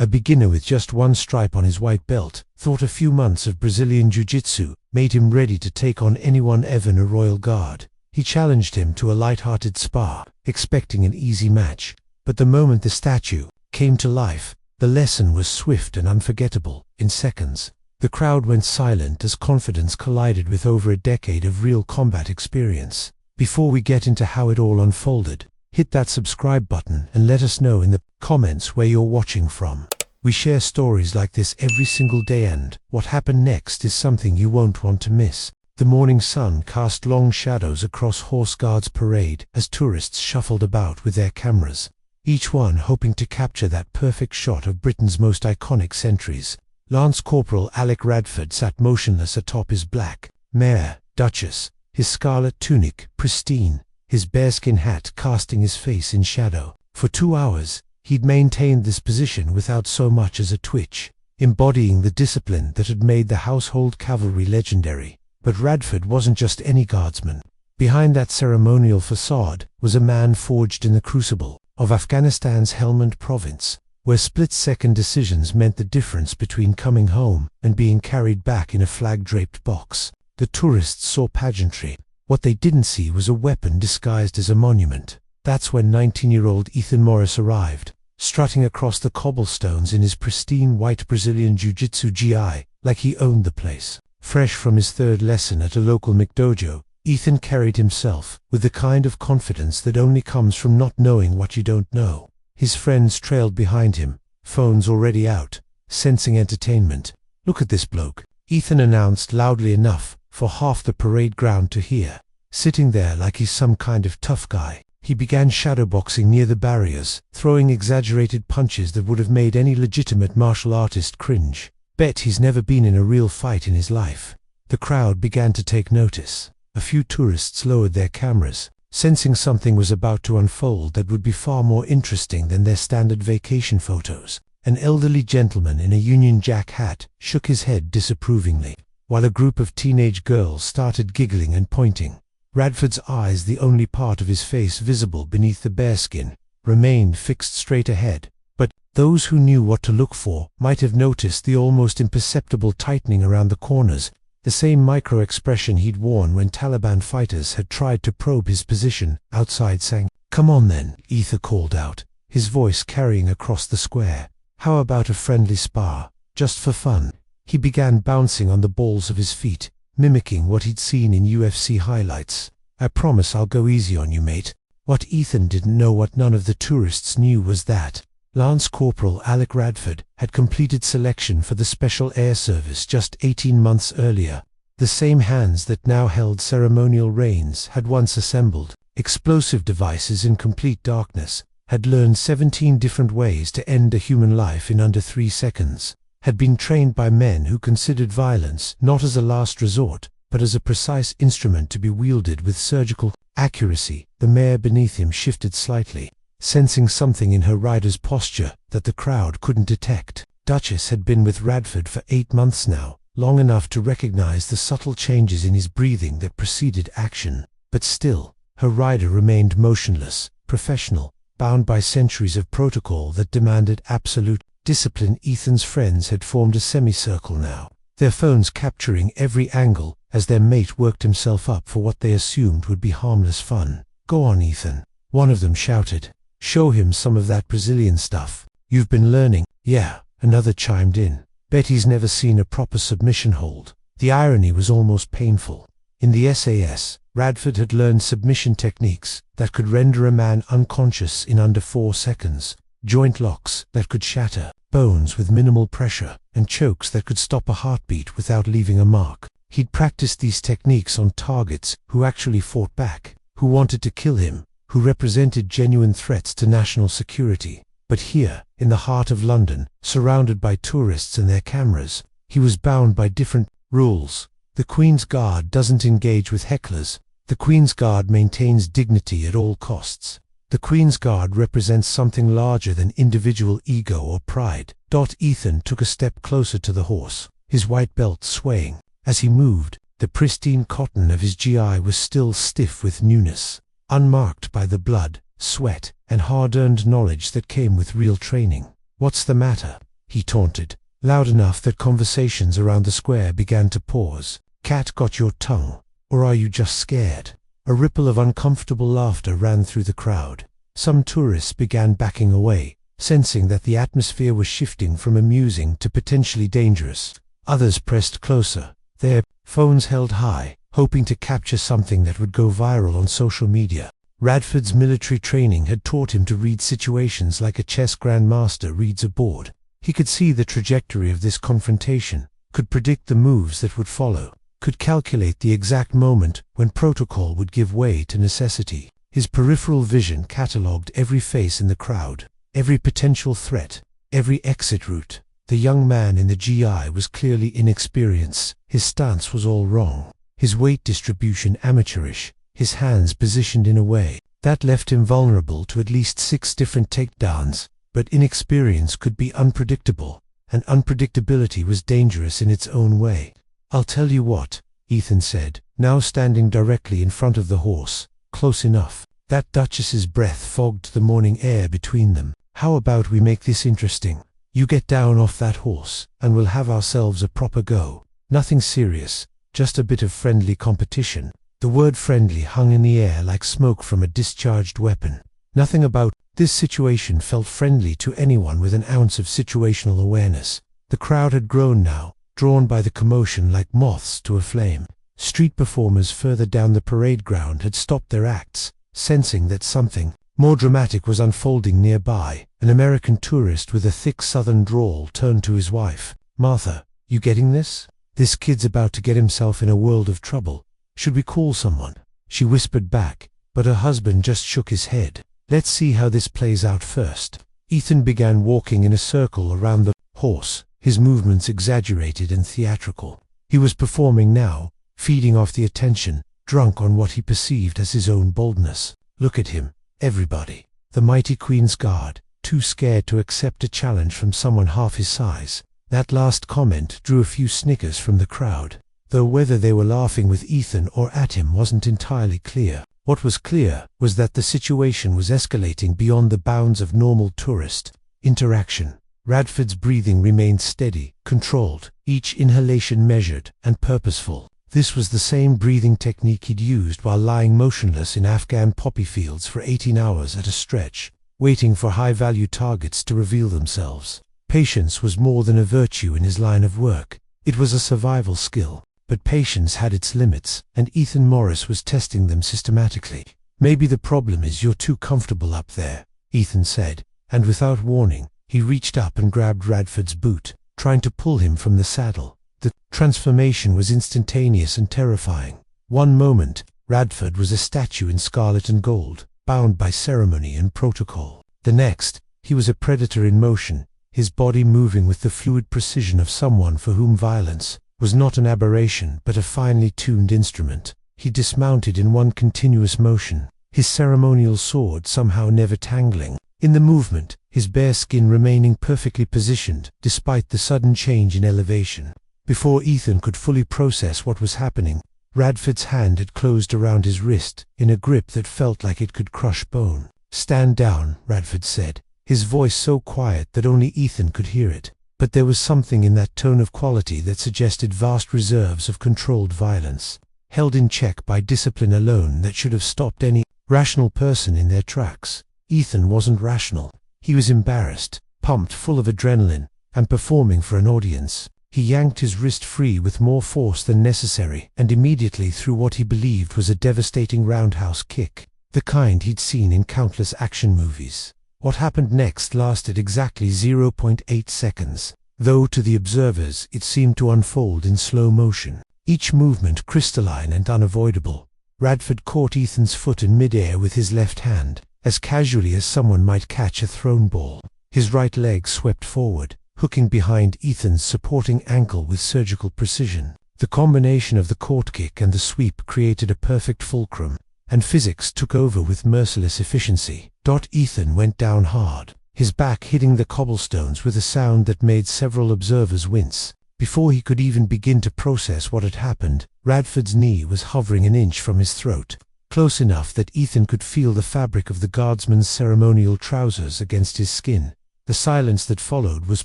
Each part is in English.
A beginner with just one stripe on his white belt, thought a few months of Brazilian jiu-jitsu made him ready to take on anyone ever in a royal guard. He challenged him to a light-hearted spar, expecting an easy match. But the moment the statue came to life, the lesson was swift and unforgettable. In seconds, the crowd went silent as confidence collided with over a decade of real combat experience. Before we get into how it all unfolded, hit that subscribe button and let us know in the comments where you're watching from. We share stories like this every single day, and what happened next is something you won't want to miss. The morning sun cast long shadows across Horse Guard's parade as tourists shuffled about with their cameras, each one hoping to capture that perfect shot of Britain's most iconic sentries. Lance Corporal Alec Radford sat motionless atop his black mare, Duchess, his scarlet tunic pristine, his bearskin hat casting his face in shadow. For 2 hours, he'd maintained this position without so much as a twitch, embodying the discipline that had made the household cavalry legendary. But Radford wasn't just any guardsman. Behind that ceremonial facade was a man forged in the crucible of Afghanistan's Helmand province, where split-second decisions meant the difference between coming home and being carried back in a flag-draped box. The tourists saw pageantry. What they didn't see was a weapon disguised as a monument. That's when 19-year-old Ethan Morris arrived, strutting across the cobblestones in his pristine white Brazilian jiu-jitsu gi, like he owned the place. Fresh from his third lesson at a local McDojo, Ethan carried himself with the kind of confidence that only comes from not knowing what you don't know. His friends trailed behind him, phones already out, sensing entertainment. "Look at this bloke," Ethan announced loudly enough for half the parade ground to hear. Sitting there like he's some kind of tough guy, he began shadowboxing near the barriers, throwing exaggerated punches that would have made any legitimate martial artist cringe. Bet he's never been in a real fight in his life. The crowd began to take notice. A few tourists lowered their cameras, sensing something was about to unfold that would be far more interesting than their standard vacation photos. An elderly gentleman in a Union Jack hat shook his head disapprovingly, while a group of teenage girls started giggling and pointing. Radford's eyes, the only part of his face visible beneath the bearskin, remained fixed straight ahead. But those who knew what to look for might have noticed the almost imperceptible tightening around the corners, the same micro-expression he'd worn when Taliban fighters had tried to probe his position outside saying, "Come on then," Ethan called out, his voice carrying across the square. "How about a friendly spar, just for fun?" He began bouncing on the balls of his feet, mimicking what he'd seen in UFC highlights. "I promise I'll go easy on you, mate." What Ethan didn't know, what none of the tourists knew, was that Lance Corporal Alec Radford had completed selection for the Special Air Service just 18 months earlier. The same hands that now held ceremonial reins had once assembled explosive devices in complete darkness, had learned 17 different ways to end a human life in under 3 seconds, had been trained by men who considered violence not as a last resort, but as a precise instrument to be wielded with surgical accuracy. The mare beneath him shifted slightly, sensing something in her rider's posture that the crowd couldn't detect. Duchess had been with Radford for 8 months now, long enough to recognize the subtle changes in his breathing that preceded action. But still, her rider remained motionless, professional, bound by centuries of protocol that demanded absolute discipline. Ethan's friends had formed a semicircle now, their phones capturing every angle as their mate worked himself up for what they assumed would be harmless fun. "Go on, Ethan," one of them shouted. "Show him some of that Brazilian stuff you've been learning." "Yeah," another chimed in. "Bet he's never seen a proper submission hold." The irony was almost painful. In the SAS, Radford had learned submission techniques that could render a man unconscious in under 4 seconds, joint locks that could shatter bones with minimal pressure, and chokes that could stop a heartbeat without leaving a mark. He'd practiced these techniques on targets who actually fought back, who wanted to kill him, who represented genuine threats to national security. But here, in the heart of London, surrounded by tourists and their cameras, he was bound by different rules. The Queen's Guard doesn't engage with hecklers. The Queen's Guard maintains dignity at all costs. The Queen's Guard represents something larger than individual ego or pride. Ethan took a step closer to the horse, his white belt swaying. As he moved, the pristine cotton of his GI was still stiff with newness, unmarked by the blood, sweat, and hard-earned knowledge that came with real training. "What's the matter?" he taunted, loud enough that conversations around the square began to pause. "Cat got your tongue? Or are you just scared?" A ripple of uncomfortable laughter ran through the crowd. Some tourists began backing away, sensing that the atmosphere was shifting from amusing to potentially dangerous. Others pressed closer, their phones held high, hoping to capture something that would go viral on social media. Radford's military training had taught him to read situations like a chess grandmaster reads a board. He could see the trajectory of this confrontation, could predict the moves that would follow, could calculate the exact moment when protocol would give way to necessity. His peripheral vision catalogued every face in the crowd, every potential threat, every exit route. The young man in the GI was clearly inexperienced. His stance was all wrong, his weight distribution amateurish, his hands positioned in a way that left him vulnerable to at least 6 different takedowns. But inexperience could be unpredictable, and unpredictability was dangerous in its own way. "I'll tell you what," Ethan said, now standing directly in front of the horse, close enough that Duchess's breath fogged the morning air between them. "How about we make this interesting? You get down off that horse, and we'll have ourselves a proper go. Nothing serious, just a bit of friendly competition." The word friendly hung in the air like smoke from a discharged weapon. Nothing about this situation felt friendly to anyone with an ounce of situational awareness. The crowd had grown now, drawn by the commotion like moths to a flame. Street performers further down the parade ground had stopped their acts, sensing that something more dramatic was unfolding nearby. An American tourist with a thick southern drawl turned to his wife. "Martha, you getting this? This kid's about to get himself in a world of trouble. Should we call someone?" She whispered back, but her husband just shook his head. "Let's see how this plays out first." Ethan began walking in a circle around the horse, his movements exaggerated and theatrical. He was performing now, feeding off the attention, drunk on what he perceived as his own boldness. "Look at him, everybody." The mighty Queen's Guard, too scared to accept a challenge from someone half his size. That last comment drew a few snickers from the crowd, though whether they were laughing with Ethan or at him wasn't entirely clear. What was clear was that the situation was escalating beyond the bounds of normal tourist interaction. Radford's breathing remained steady, controlled, each inhalation measured and purposeful. This was the same breathing technique he'd used while lying motionless in Afghan poppy fields for 18 hours at a stretch, waiting for high-value targets to reveal themselves. Patience was more than a virtue in his line of work. It was a survival skill. But patience had its limits, and Ethan Morris was testing them systematically. "Maybe the problem is you're too comfortable up there," Ethan said, and without warning, he reached up and grabbed Radford's boot, trying to pull him from the saddle. The transformation was instantaneous and terrifying. One moment, Radford was a statue in scarlet and gold, bound by ceremony and protocol. The next, he was a predator in motion, his body moving with the fluid precision of someone for whom violence was not an aberration but a finely tuned instrument. He dismounted in one continuous motion, his ceremonial sword somehow never tangling. In the movement, his bare skin remaining perfectly positioned despite the sudden change in elevation. Before Ethan could fully process what was happening, Radford's hand had closed around his wrist in a grip that felt like it could crush bone. "Stand down," Radford said, his voice so quiet that only Ethan could hear it. But there was something in that tone of quality that suggested vast reserves of controlled violence, held in check by discipline alone that should have stopped any rational person in their tracks. Ethan wasn't rational. He was embarrassed, pumped full of adrenaline, and performing for an audience. He yanked his wrist free with more force than necessary and immediately threw what he believed was a devastating roundhouse kick, the kind he'd seen in countless action movies. What happened next lasted exactly 0.8 seconds, though to the observers it seemed to unfold in slow motion, each movement crystalline and unavoidable. Radford caught Ethan's foot in midair with his left hand, as casually as someone might catch a thrown ball. His right leg swept forward, hooking behind Ethan's supporting ankle with surgical precision. The combination of the court kick and the sweep created a perfect fulcrum, and physics took over with merciless efficiency. Ethan went down hard, his back hitting the cobblestones with a sound that made several observers wince. Before he could even begin to process what had happened, Radford's knee was hovering an inch from his throat, close enough that Ethan could feel the fabric of the guardsman's ceremonial trousers against his skin. The silence that followed was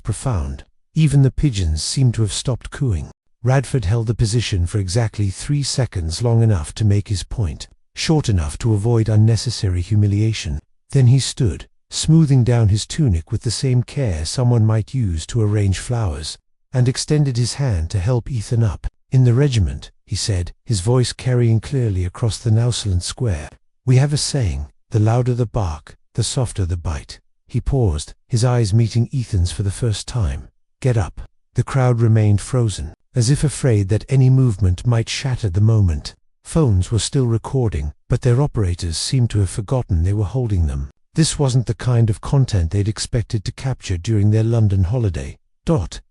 profound. Even the pigeons seemed to have stopped cooing. Radford held the position for exactly 3 seconds, long enough to make his point, short enough to avoid unnecessary humiliation. Then he stood, smoothing down his tunic with the same care someone might use to arrange flowers, and extended his hand to help Ethan up. "In the regiment," he said, his voice carrying clearly across the Nauseland square, "we have a saying, the louder the bark, the softer the bite." He paused, his eyes meeting Ethan's for the first time. "Get up." The crowd remained frozen, as if afraid that any movement might shatter the moment. Phones were still recording, but their operators seemed to have forgotten they were holding them. This wasn't the kind of content they'd expected to capture during their London holiday.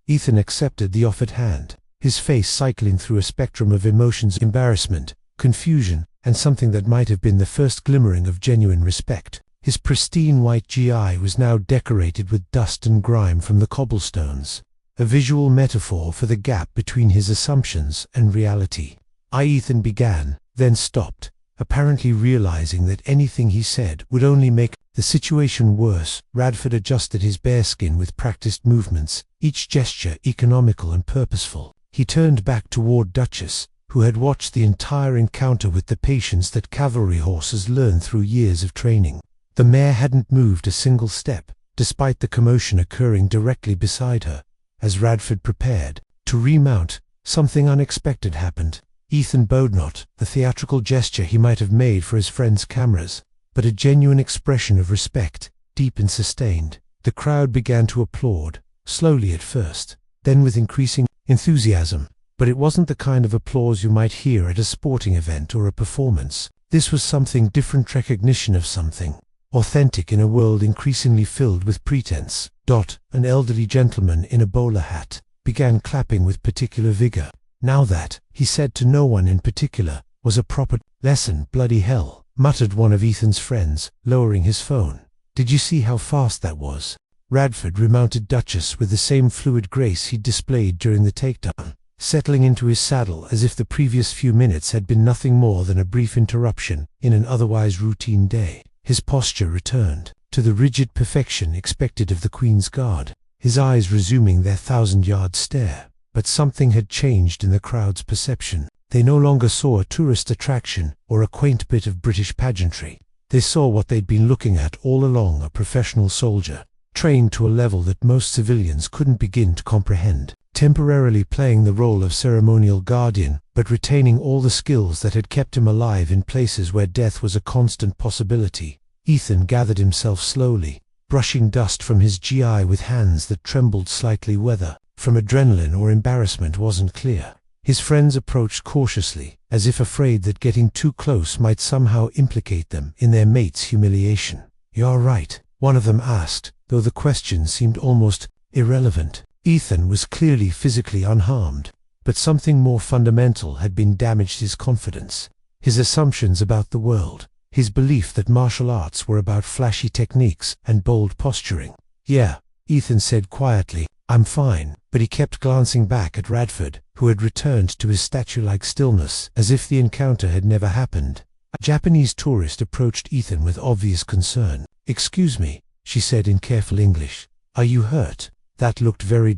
Ethan accepted the offered hand, his face cycling through a spectrum of emotions: embarrassment, confusion, and something that might have been the first glimmering of genuine respect. His pristine white GI was now decorated with dust and grime from the cobblestones, a visual metaphor for the gap between his assumptions and reality. Ethan began, then stopped, apparently realizing that anything he said would only make the situation worse. Radford adjusted his bearskin with practiced movements, each gesture economical and purposeful. He turned back toward Duchess, who had watched the entire encounter with the patience that cavalry horses learn through years of training. The mare hadn't moved a single step, despite the commotion occurring directly beside her. As Radford prepared to remount, something unexpected happened. Ethan bowed, not the theatrical gesture he might have made for his friends' cameras, but a genuine expression of respect, deep and sustained. The crowd began to applaud, slowly at first, then with increasing enthusiasm. But it wasn't the kind of applause you might hear at a sporting event or a performance. This was something different, recognition of something authentic in a world increasingly filled with pretense. An elderly gentleman in a bowler hat began clapping with particular vigor. "Now that," he said to no one in particular, "was a proper lesson." "Bloody hell," muttered one of Ethan's friends, lowering his phone. "Did you see how fast that was?" Radford remounted Duchess with the same fluid grace he'd displayed during the takedown, settling into his saddle as if the previous few minutes had been nothing more than a brief interruption in an otherwise routine day. His posture returned to the rigid perfection expected of the Queen's Guard, his eyes resuming their 1,000-yard stare. But something had changed in the crowd's perception. They no longer saw a tourist attraction or a quaint bit of British pageantry. They saw what they'd been looking at all along: a professional soldier, trained to a level that most civilians couldn't begin to comprehend, temporarily playing the role of ceremonial guardian, but retaining all the skills that had kept him alive in places where death was a constant possibility. Ethan gathered himself slowly, brushing dust from his GI with hands that trembled slightly, whether from adrenaline or embarrassment wasn't clear. His friends approached cautiously, as if afraid that getting too close might somehow implicate them in their mate's humiliation. "You're right?" one of them asked, though the question seemed almost irrelevant. Ethan was clearly physically unharmed, but something more fundamental had been damaged: his confidence, his assumptions about the world, his belief that martial arts were about flashy techniques and bold posturing. "Yeah," Ethan said quietly, "I'm fine." But he kept glancing back at Radford, who had returned to his statue-like stillness, as if the encounter had never happened. A Japanese tourist approached Ethan with obvious concern. "Excuse me," she said in careful English. "Are you hurt?" That looked very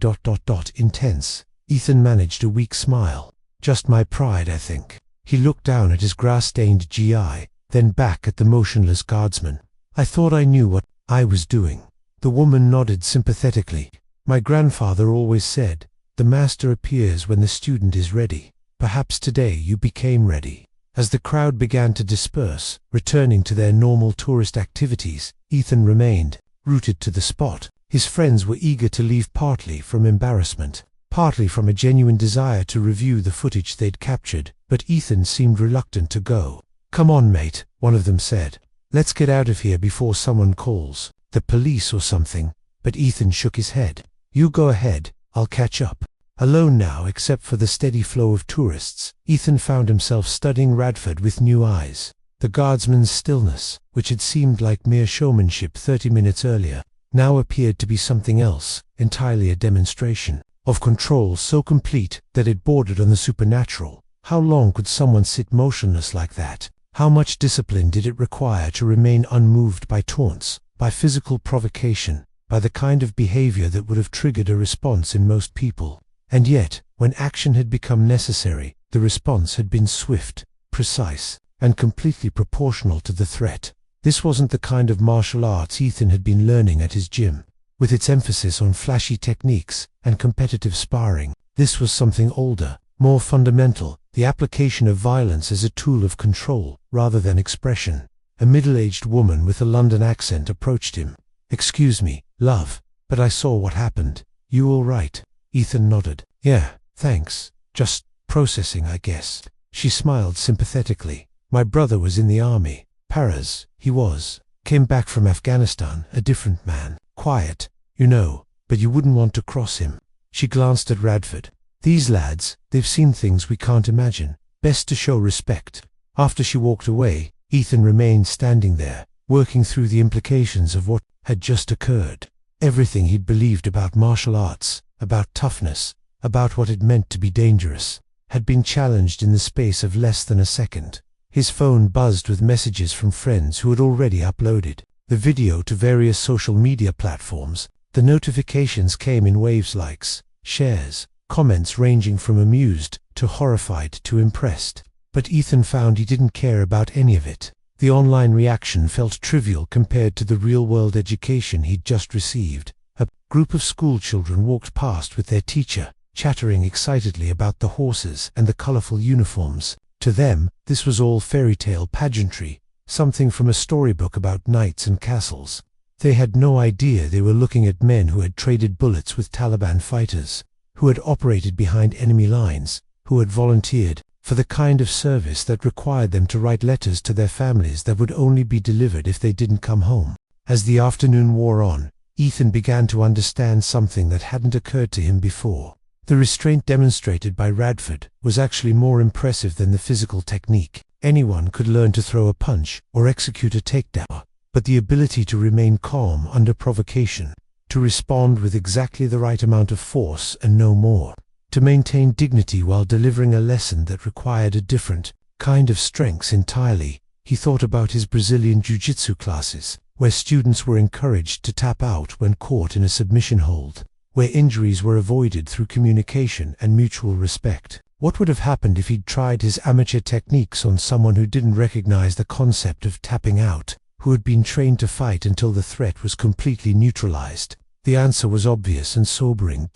intense. Ethan managed a weak smile. "Just my pride, I think." He looked down at his grass-stained GI, then back at the motionless guardsman. "I thought I knew what I was doing." The woman nodded sympathetically. "My grandfather always said, the master appears when the student is ready. Perhaps today you became ready." As the crowd began to disperse, returning to their normal tourist activities, Ethan remained rooted to the spot. His friends were eager to leave, partly from embarrassment, partly from a genuine desire to review the footage they'd captured, but Ethan seemed reluctant to go. "Come on, mate," one of them said. "Let's get out of here before someone calls the police or something." But Ethan shook his head. "You go ahead, I'll catch up." Alone now, except for the steady flow of tourists, Ethan found himself studying Radford with new eyes. The guardsman's stillness, which had seemed like mere showmanship 30 minutes earlier, now appeared to be something else, entirely a demonstration of control so complete that it bordered on the supernatural. How long could someone sit motionless like that? How much discipline did it require to remain unmoved by taunts, by physical provocation, by the kind of behavior that would have triggered a response in most people. And yet, when action had become necessary, the response had been swift, precise, and completely proportional to the threat. This wasn't the kind of martial arts Ethan had been learning at his gym, with its emphasis on flashy techniques and competitive sparring. This was something older, more fundamental, the application of violence as a tool of control rather than expression. A middle-aged woman with a London accent approached him. "Excuse me, love, but I saw what happened. You all right?" Ethan nodded. "Yeah, thanks. Just processing, I guess." She smiled sympathetically. "My brother was in the army. Paras, he was. Came back from Afghanistan, a different man. Quiet, you know, but you wouldn't want to cross him." She glanced at Radford. "These lads, they've seen things we can't imagine. Best to show respect." After she walked away, Ethan remained standing there, working through the implications of what had just occurred. Everything he'd believed about martial arts, about toughness, about what it meant to be dangerous, had been challenged in the space of less than a second. His phone buzzed with messages from friends who had already uploaded the video to various social media platforms. The notifications came in waves: likes, shares, comments ranging from amused to horrified to impressed. But Ethan found he didn't care about any of it. The online reaction felt trivial compared to the real-world education he'd just received. A group of schoolchildren walked past with their teacher, chattering excitedly about the horses and the colorful uniforms. To them, this was all fairy tale pageantry, something from a storybook about knights and castles. They had no idea they were looking at men who had traded bullets with Taliban fighters, who had operated behind enemy lines, who had volunteered for the kind of service that required them to write letters to their families that would only be delivered if they didn't come home. As the afternoon wore on, Ethan began to understand something that hadn't occurred to him before. The restraint demonstrated by Radford was actually more impressive than the physical technique. Anyone could learn to throw a punch or execute a takedown, but the ability to remain calm under provocation, to respond with exactly the right amount of force and no more, to maintain dignity while delivering a lesson that required a different kind of strength entirely. He thought about his Brazilian jiu-jitsu classes, where students were encouraged to tap out when caught in a submission hold, where injuries were avoided through communication and mutual respect. What would have happened if he'd tried his amateur techniques on someone who didn't recognize the concept of tapping out, who had been trained to fight until the threat was completely neutralized? The answer was obvious and sobering.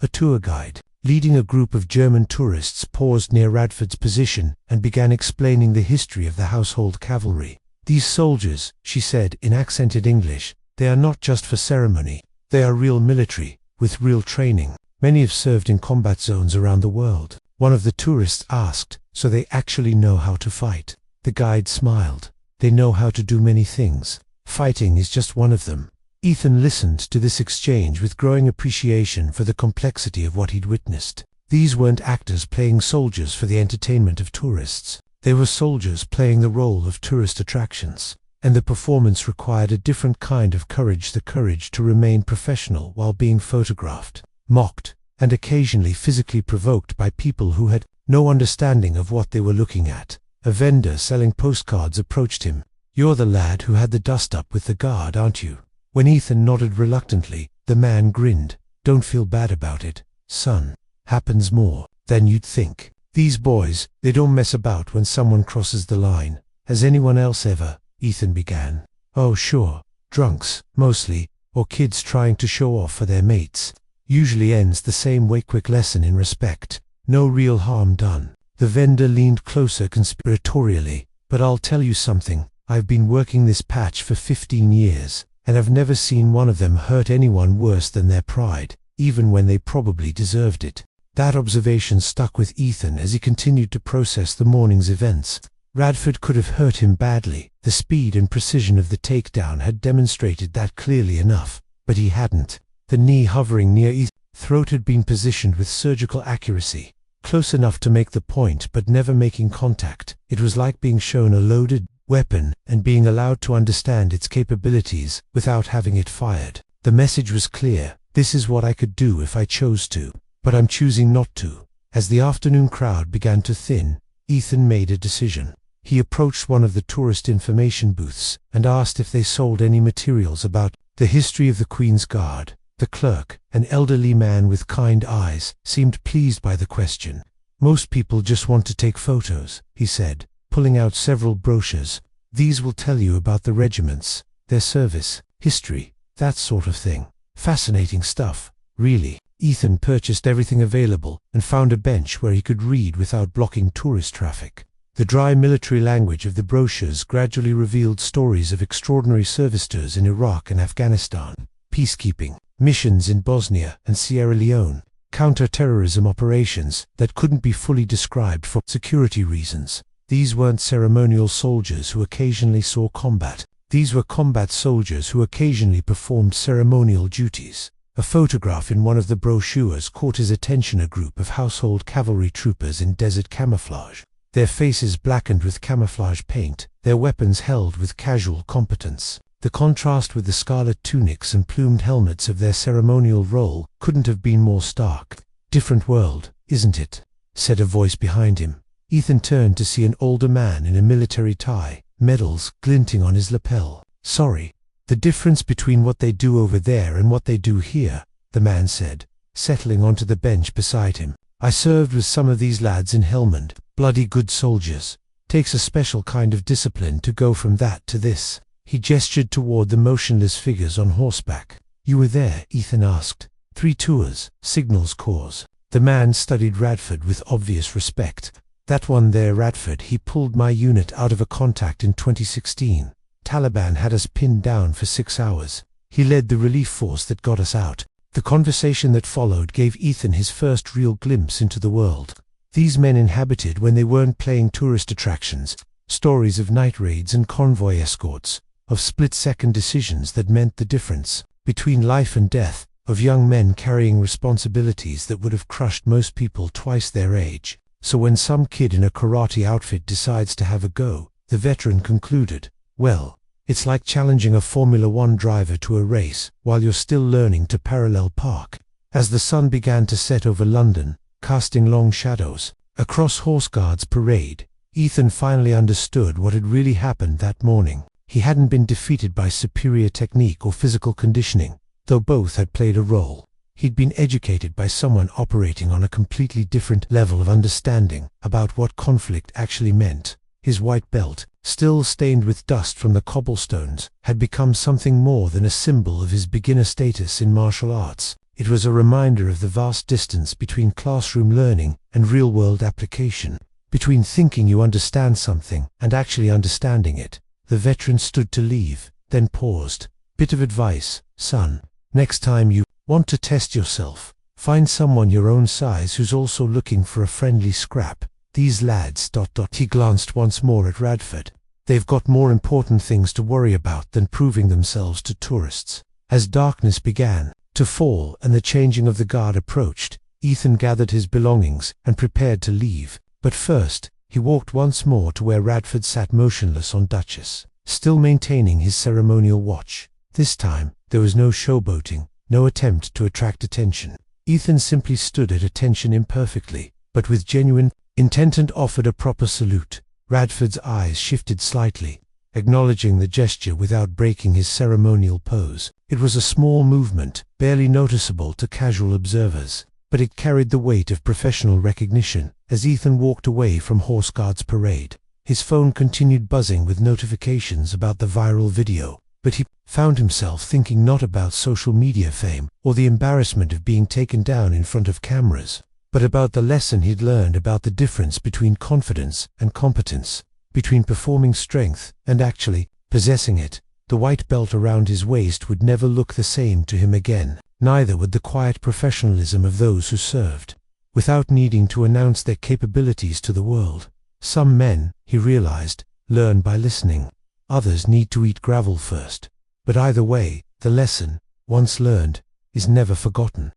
A tour guide, leading a group of German tourists, paused near Radford's position and began explaining the history of the household cavalry. "These soldiers," she said in accented English, "they are not just for ceremony. They are real military, with real training. Many have served in combat zones around the world." One of the tourists asked, "So they actually know how to fight?" The guide smiled. "They know how to do many things. Fighting is just one of them." Ethan listened to this exchange with growing appreciation for the complexity of what he'd witnessed. These weren't actors playing soldiers for the entertainment of tourists. They were soldiers playing the role of tourist attractions, and the performance required a different kind of courage, the courage to remain professional while being photographed, mocked, and occasionally physically provoked by people who had no understanding of what they were looking at. A vendor selling postcards approached him. "You're the lad who had the dust-up with the guard, aren't you?" When Ethan nodded reluctantly, the man grinned. "Don't feel bad about it, son. Happens more than you'd think. These boys, they don't mess about when someone crosses the line." "Has anyone else ever?" Ethan began. "Oh sure, drunks, mostly, or kids trying to show off for their mates. Usually ends the same way. Quick lesson in respect. No real harm done." The vendor leaned closer conspiratorially. "But I'll tell you something. I've been working this patch for 15 years. And I've never seen one of them hurt anyone worse than their pride, even when they probably deserved it." That observation stuck with Ethan as he continued to process the morning's events. Radford could have hurt him badly. The speed and precision of the takedown had demonstrated that clearly enough, but he hadn't. The knee hovering near Ethan's throat had been positioned with surgical accuracy, close enough to make the point but never making contact. It was like being shown a loaded weapon and being allowed to understand its capabilities without having it fired. The message was clear: this is what I could do if I chose to, but I'm choosing not to. As the afternoon crowd began to thin, Ethan made a decision. He approached one of the tourist information booths and asked if they sold any materials about The history of the Queen's Guard. The clerk, an elderly man with kind eyes, seemed pleased by the question. Most people just want to take photos, he said, pulling out several brochures. These will tell you about the regiments, their service, history, that sort of thing. Fascinating stuff, really. Ethan purchased everything available and found a bench where he could read without blocking tourist traffic. The dry military language of the brochures gradually revealed stories of extraordinary service tours in Iraq and Afghanistan, peacekeeping, missions in Bosnia and Sierra Leone, counter-terrorism operations that couldn't be fully described for security reasons. These weren't ceremonial soldiers who occasionally saw combat. These were combat soldiers who occasionally performed ceremonial duties. A photograph in one of the brochures caught his attention: a group of household cavalry troopers in desert camouflage, their faces blackened with camouflage paint, their weapons held with casual competence. The contrast with the scarlet tunics and plumed helmets of their ceremonial role couldn't have been more stark. "Different world, isn't it?" said a voice behind him. Ethan turned to see an older man in a military tie, medals glinting on his lapel. "Sorry. The difference between what they do over there and what they do here," the man said, settling onto the bench beside him. "I served with some of these lads in Helmand, bloody good soldiers. Takes a special kind of discipline to go from that to this." He gestured toward the motionless figures on horseback. "You were there?" Ethan asked. "3 tours, Signals Corps." The man studied Radford with obvious respect. "That one there, Radford, he pulled my unit out of a contact in 2016. Taliban had us pinned down for 6 hours. He led the relief force that got us out." The conversation that followed gave Ethan his first real glimpse into the world these men inhabited when they weren't playing tourist attractions. Stories of night raids and convoy escorts, of split-second decisions that meant the difference between life and death, of young men carrying responsibilities that would have crushed most people twice their age. So when some kid in a karate outfit decides to have a go, the veteran concluded, "Well, it's like challenging a Formula One driver to a race while you're still learning to parallel park." As the sun began to set over London, casting long shadows across Horse Guards Parade, Ethan finally understood what had really happened that morning. He hadn't been defeated by superior technique or physical conditioning, though both had played a role. He'd been educated by someone operating on a completely different level of understanding about what conflict actually meant. His white belt, still stained with dust from the cobblestones, had become something more than a symbol of his beginner status in martial arts. It was a reminder of the vast distance between classroom learning and real-world application, between thinking you understand something and actually understanding it. The veteran stood to leave, then paused. "Bit of advice, son. Next time you want to test yourself, find someone your own size who's also looking for a friendly scrap. These lads... He glanced once more at Radford. "They've got more important things to worry about than proving themselves to tourists." As darkness began to fall and the changing of the guard approached, Ethan gathered his belongings and prepared to leave. But first, he walked once more to where Radford sat motionless on Duchess, still maintaining his ceremonial watch. This time, there was no showboating, no attempt to attract attention. Ethan simply stood at attention imperfectly, but with genuine intent, and offered a proper salute. Radford's eyes shifted slightly, acknowledging the gesture without breaking his ceremonial pose. It was a small movement, barely noticeable to casual observers, but it carried the weight of professional recognition. As Ethan walked away from Horse Guards Parade, his phone continued buzzing with notifications about the viral video, but he found himself thinking not about social media fame or the embarrassment of being taken down in front of cameras, but about the lesson he'd learned about the difference between confidence and competence, between performing strength and actually possessing it. The white belt around his waist would never look the same to him again, neither would the quiet professionalism of those who served, without needing to announce their capabilities to the world. Some men, he realized, learn by listening. Others need to eat gravel first. But either way, the lesson, once learned, is never forgotten.